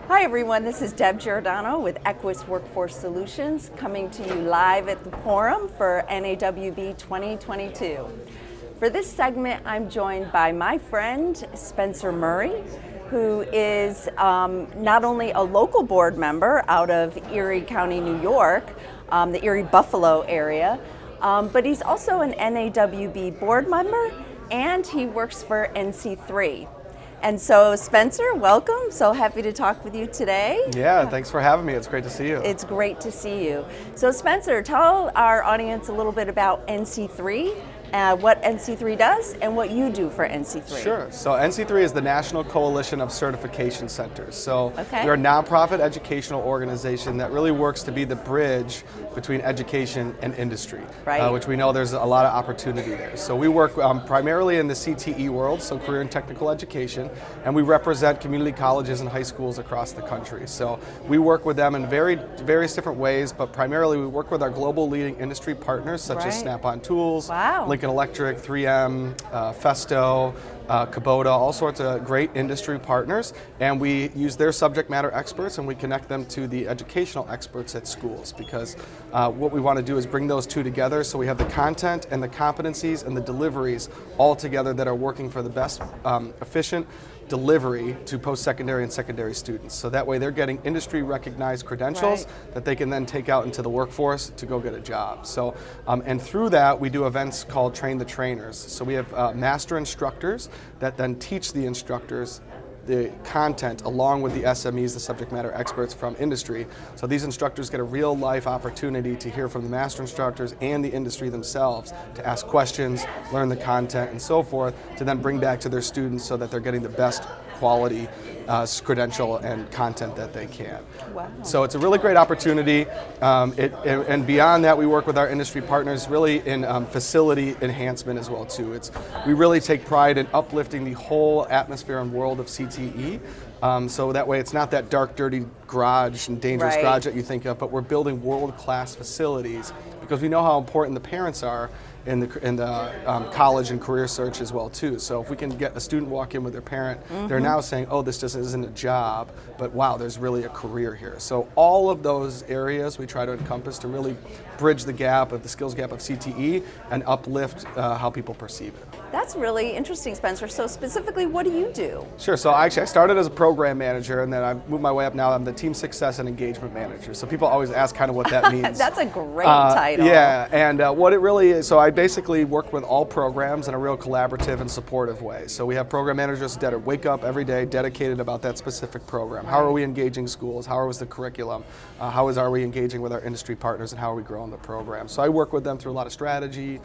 Hi everyone, this is Deb Giordano with Equus Workforce Solutions coming to you live at the forum for NAWB 2022. For this segment, I'm joined by my friend Spencer Murray, who is not only a local board member out of Erie County, New York, the Erie-Buffalo area, but he's also an NAWB board member and he works for NC3. And so Spencer, welcome. So happy to talk with you today. Yeah, thanks for having me. It's great to see you. It's great to see you. So Spencer, tell our audience a little bit about NC3, what NC3 does and what you do for NC3. Sure. So NC3 is the National Coalition of Certification Centers. So Okay. we're a nonprofit educational organization that really works to be the bridge between education and industry, Right. which we know there's a lot of opportunity there. So we work primarily in the CTE world, so career and technical education, and we represent community colleges and high schools across the country. So we work with them in various different ways, but primarily we work with our global leading industry partners such Right. as Snap-on Tools, Wow. Lincoln Electric, 3M, Festo, Kubota, all sorts of great industry partners, and we use their subject matter experts and we connect them to the educational experts at schools, because what we want to do is bring those two together so we have the content and the competencies and the deliveries all together that are working for the best efficient delivery to post-secondary and secondary students. So that way they're getting industry recognized credentials Right. that they can then take out into the workforce to go get a job. So, and through that we do events called Train the Trainers. So we have master instructors that then teach the instructors the content along with the SMEs, the subject matter experts from industry. So these instructors get a real life opportunity to hear from the master instructors and the industry themselves to ask questions, learn the content and so forth, to then bring back to their students so that they're getting the best quality credential and content that they can. Wow. So it's a really great opportunity. And beyond that, we work with our industry partners really in facility enhancement as well too. We really take pride in uplifting the whole atmosphere and world of CTE. So that way it's not that dark, dirty garage and dangerous Right. garage that you think of, but we're building world-class facilities because we know how important the parents are in the college and career search as well too. So if we can get a student walk in with their parent, they're now saying, oh, this just isn't a job, but wow, there's really a career here. So all of those areas we try to encompass to really bridge the gap of the skills gap of CTE and uplift how people perceive it. That's really interesting, Spencer. So specifically, what do you do? Sure, so I started as a program manager and then I moved my way up now. I'm the team success and engagement manager. So people always ask kind of what that means. That's a great title. Yeah, and what it really is, so I basically work with all programs in a real collaborative and supportive way. So we have program managers that wake up every day dedicated about that specific program. How are we engaging schools? How is the curriculum? Are we engaging with our industry partners and how are we growing the program? So I work with them through a lot of strategy,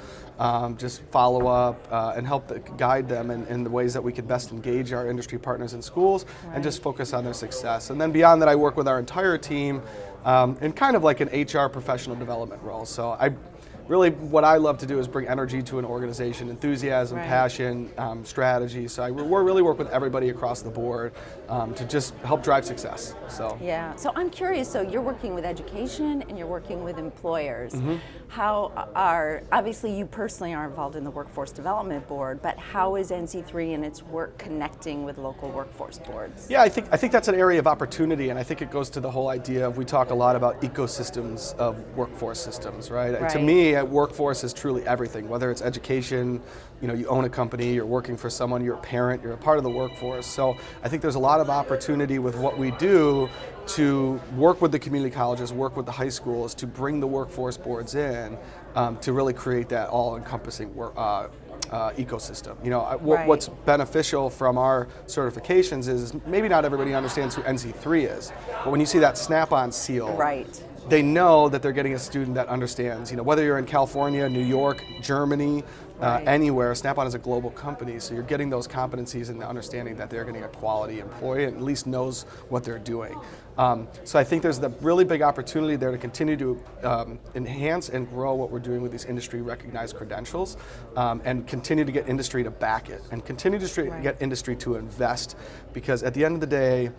just follow up and help guide them in the ways that we can best engage our industry partners in schools and just focus on their success. And then beyond that, I work with our entire team in kind of like an HR professional development role. So really, what I love to do is bring energy to an organization, enthusiasm, Right. passion, strategy. So we really work with everybody across the board to just help drive success. So Yeah, so I'm curious, so you're working with education and you're working with employers. Mm-hmm. Obviously you personally are involved in the Workforce Development Board, but how is NC3 and its work connecting with local workforce boards? yeah, I think that's an area of opportunity, and I think it goes to the whole idea of we talk a lot about ecosystems of workforce systems, right? To Right. me, workforce is truly everything, whether it's education, you own a company, you're working for someone, you're a parent, you're a part of the workforce. So I think there's a lot of opportunity with what we do to work with the community colleges, work with the high schools, to bring the workforce boards in to really create that all-encompassing ecosystem. Right. What's beneficial from our certifications is maybe not everybody understands who NC3 is, but when you see that Snap-on seal, Right. they know that they're getting a student that understands, whether you're in California, New York, Germany, Right. anywhere, Snap-on is a global company, so you're getting those competencies and the understanding that they're getting a quality employee and at least knows what they're doing. So I think there's the really big opportunity there to continue to enhance and grow what we're doing with these industry recognized credentials and continue to get industry to back it and continue to Right. get industry to invest, because at the end of the day,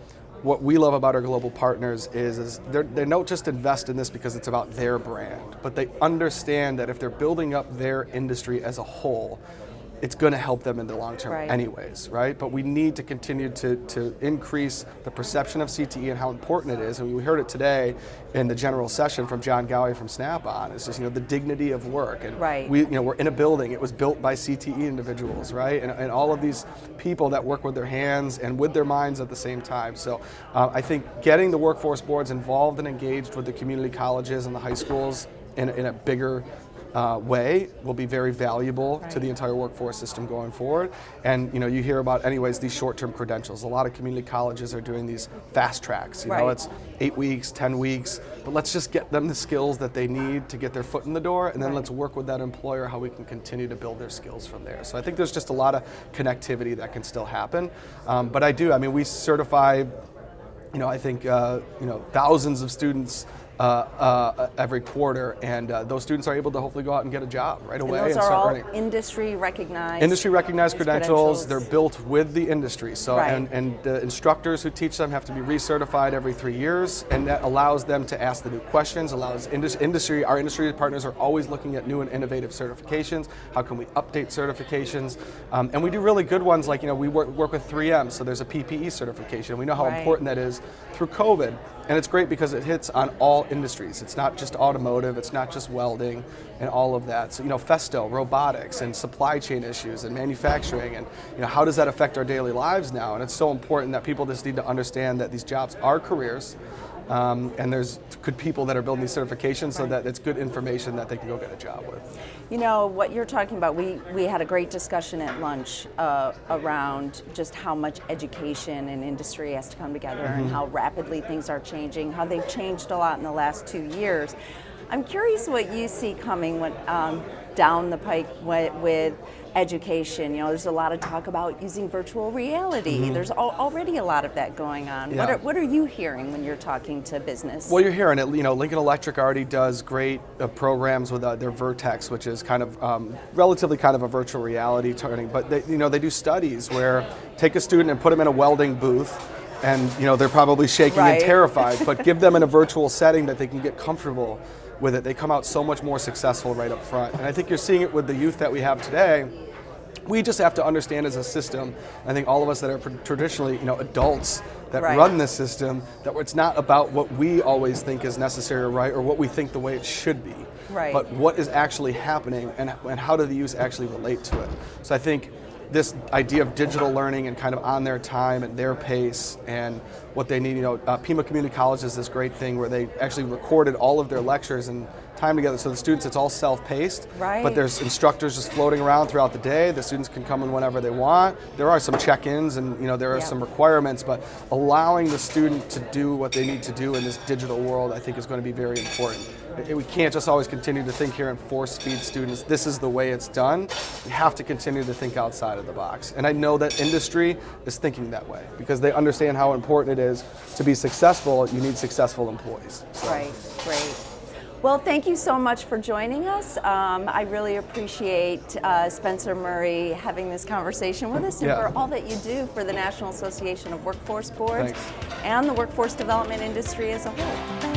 what we love about our global partners is they don't just invest in this because it's about their brand, but they understand that if they're building up their industry as a whole, it's going to help them in the long term Right. anyways, right? But we need to continue to increase the perception of CTE and how important it is. And we heard it today in the general session from John Gowie from Snap-on. It's just, the dignity of work. And Right. we're in a building. It was built by CTE individuals, right? And all of these people that work with their hands and with their minds at the same time. So I think getting the workforce boards involved and engaged with the community colleges and the high schools in a bigger way will be very valuable to the entire workforce system going forward. And you hear about anyways these short-term credentials. A lot of community colleges are doing these fast tracks. It's 8 weeks, 10 weeks, but let's just get them the skills that they need to get their foot in the door, and then let's work with that employer how we can continue to build their skills from there. So I think there's just a lot of connectivity that can still happen. But we certify, I think thousands of students every quarter, and those students are able to hopefully go out and get a job right away And those and are start all earning. industry recognized. Industry recognized credentials. They're built with the industry. So Right. and the instructors who teach them have to be recertified every 3 years, and that allows them to ask the new questions. Allows our industry partners are always looking at new and innovative certifications. How can we update certifications? And we do really good ones like we work with 3M. So there's a PPE certification. We know how important that is through COVID. And it's great because it hits on all industries. It's not just automotive, it's not just welding and all of that. So, Festo, robotics and supply chain issues and manufacturing and, how does that affect our daily lives now? And it's so important that people just need to understand that these jobs are careers. And there's good people that are building these certifications so that it's good information that they can go get a job with. What you're talking about, we had a great discussion at lunch around just how much education and industry has to come together and how rapidly things are changing, how they've changed a lot in the last 2 years. I'm curious what you see coming down the pike with education. There's a lot of talk about using virtual reality. There's already a lot of that going on. Yeah. What are you hearing when you're talking to business? Well, you're hearing it. Lincoln Electric already does great programs with their Vertex, which is kind of relatively kind of a virtual reality turning. But they do studies where take a student and put them in a welding booth, and they're probably shaking and terrified. But give them in a virtual setting that they can get comfortable with it. They come out so much more successful right up front. And I think you're seeing it with the youth that we have today. We just have to understand as a system, I think all of us that are traditionally, adults that run this system, that it's not about what we always think is necessary or right, or what we think the way it should be, but what is actually happening and how do the youth actually relate to it. So I think this idea of digital learning and kind of on their time and their pace and what they need, Pima Community College is this great thing where they actually recorded all of their lectures and time together. So the students, it's all self-paced, but there's instructors just floating around throughout the day. The students can come in whenever they want. There are some check-ins and there are some requirements, but allowing the student to do what they need to do in this digital world, I think is going to be very important. We can't just always continue to think here and force feed students, this is the way it's done. We have to continue to think outside of the box. And I know that industry is thinking that way because they understand how important it is to be successful. You need successful employees. So. Right, great. Well, thank you so much for joining us. I really appreciate Spencer Murray having this conversation with us and for all that you do for the National Association of Workforce Boards and the workforce development industry as a whole.